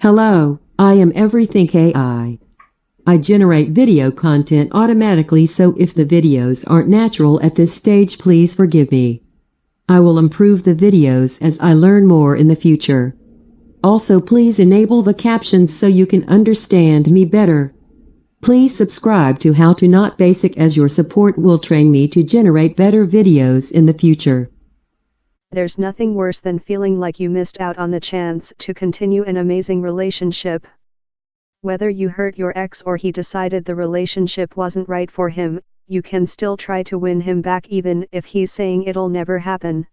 Hello, I am EveryThink.AI. I generate video content automatically, so if the videos aren't natural at this stage, please forgive me. I will improve the videos as I learn more in the future. Also, please enable the captions so you can understand me better. Please subscribe to How to Not Basic, as your support will train me to generate better videos in the future. There's nothing worse than feeling like you missed out on the chance to continue an amazing relationship. Whether you hurt your ex or he decided the relationship wasn't right for him, you can still try to win him back even if he's saying it'll never happen.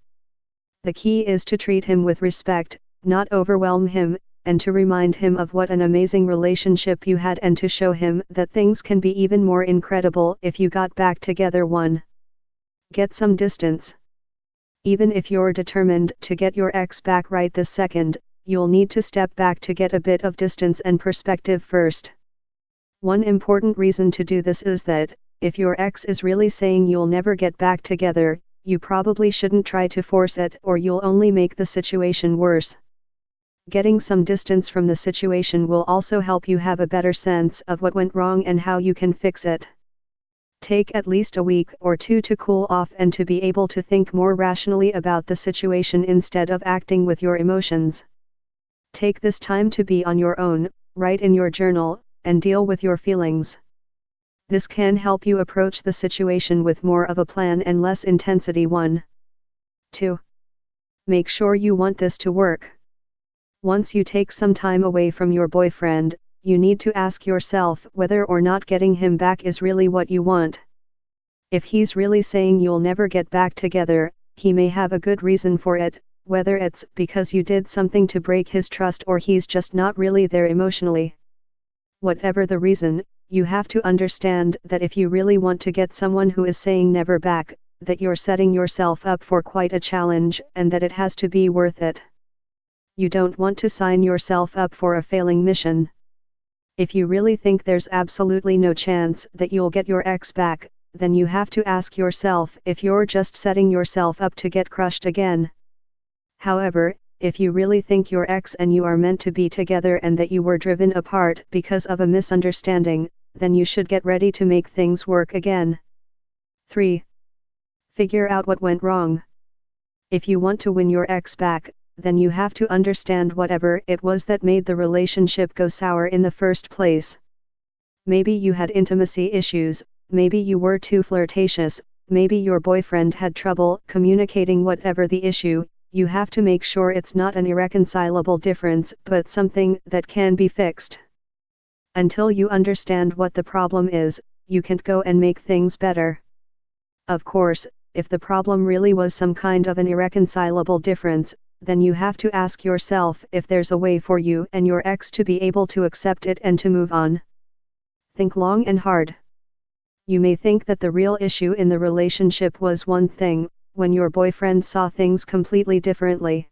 The key is to treat him with respect, not overwhelm him, and to remind him of what an amazing relationship you had, and to show him that things can be even more incredible if you got back together. 1. Get some distance. Even if you're determined to get your ex back right this second, you'll need to step back to get a bit of distance and perspective first. One important reason to do this is that, if your ex is really saying you'll never get back together, you probably shouldn't try to force it, or you'll only make the situation worse. Getting some distance from the situation will also help you have a better sense of what went wrong and how you can fix it. Take at least a week or two to cool off and to be able to think more rationally about the situation instead of acting with your emotions. Take this time to be on your own, write in your journal, and deal with your feelings. This can help you approach the situation with more of a plan and less intensity. 1. 2. Make sure you want this to work. Once you take some time away from your boyfriend, you need to ask yourself whether or not getting him back is really what you want. If he's really saying you'll never get back together, he may have a good reason for it, whether it's because you did something to break his trust or he's just not really there emotionally. Whatever the reason, you have to understand that if you really want to get someone who is saying never back, that you're setting yourself up for quite a challenge, and that it has to be worth it. You don't want to sign yourself up for a failing mission. If you really think there's absolutely no chance that you'll get your ex back, then you have to ask yourself if you're just setting yourself up to get crushed again. However, if you really think your ex and you are meant to be together and that you were driven apart because of a misunderstanding, then you should get ready to make things work again. 3. Figure out what went wrong. If you want to win your ex back, then you have to understand whatever it was that made the relationship go sour in the first place. Maybe you had intimacy issues, maybe you were too flirtatious, maybe your boyfriend had trouble communicating. Whatever the issue, you have to make sure it's not an irreconcilable difference, but something that can be fixed. Until you understand what the problem is, you can't go and make things better. Of course, if the problem really was some kind of an irreconcilable difference, then you have to ask yourself if there's a way for you and your ex to be able to accept it and to move on. Think long and hard. You may think that the real issue in the relationship was one thing, when your boyfriend saw things completely differently.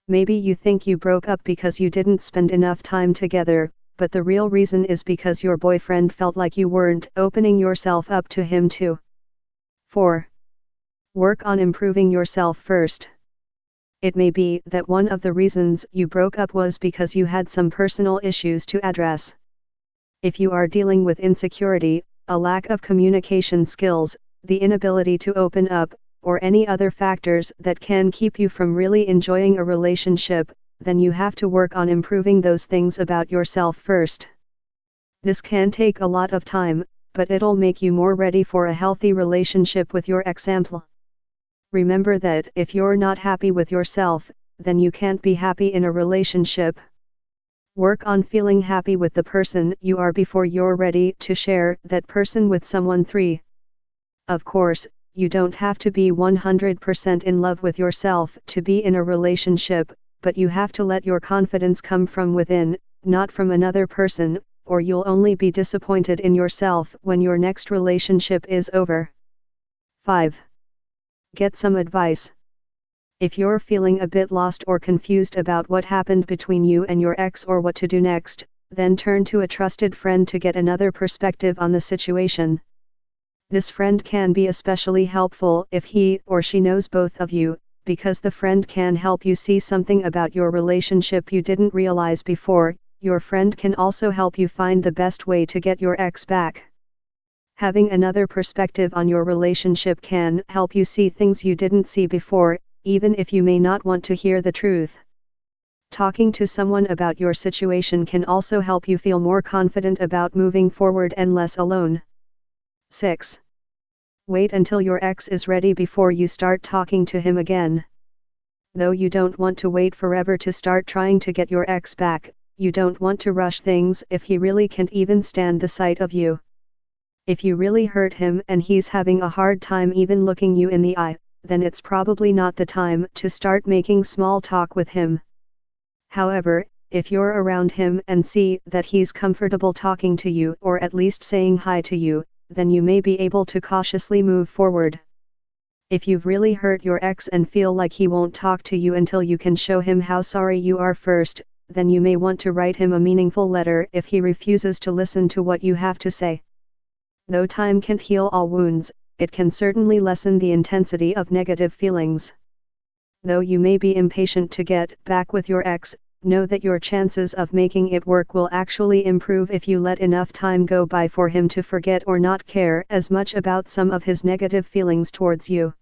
Maybe you think you broke up because you didn't spend enough time together, but the real reason is because your boyfriend felt like you weren't opening yourself up to him too. 4. Work on improving yourself first. It may be that one of the reasons you broke up was because you had some personal issues to address. If you are dealing with insecurity, a lack of communication skills, the inability to open up, or any other factors that can keep you from really enjoying a relationship, then you have to work on improving those things about yourself first. This can take a lot of time, but it'll make you more ready for a healthy relationship with your ex. Remember that if you're not happy with yourself, then you can't be happy in a relationship. Work on feeling happy with the person you are before you're ready to share that person with someone. 3. Of course, you don't have to be 100% in love with yourself to be in a relationship, but you have to let your confidence come from within, not from another person, or you'll only be disappointed in yourself when your next relationship is over. 5. Get some advice. If you're feeling a bit lost or confused about what happened between you and your ex or what to do next, then turn to a trusted friend to get another perspective on the situation. This friend can be especially helpful if he or she knows both of you, because the friend can help you see something about your relationship you didn't realize before. Your friend can also help you find the best way to get your ex back. Having another perspective on your relationship can help you see things you didn't see before, even if you may not want to hear the truth. Talking to someone about your situation can also help you feel more confident about moving forward and less alone. 6. Wait until your ex is ready before you start talking to him again. Though you don't want to wait forever to start trying to get your ex back, you don't want to rush things if he really can't even stand the sight of you. If you really hurt him and he's having a hard time even looking you in the eye, then it's probably not the time to start making small talk with him. However, if you're around him and see that he's comfortable talking to you or at least saying hi to you, then you may be able to cautiously move forward. If you've really hurt your ex and feel like he won't talk to you until you can show him how sorry you are first, then you may want to write him a meaningful letter if he refuses to listen to what you have to say. Though time can't heal all wounds, it can certainly lessen the intensity of negative feelings. Though you may be impatient to get back with your ex, know that your chances of making it work will actually improve if you let enough time go by for him to forget or not care as much about some of his negative feelings towards you.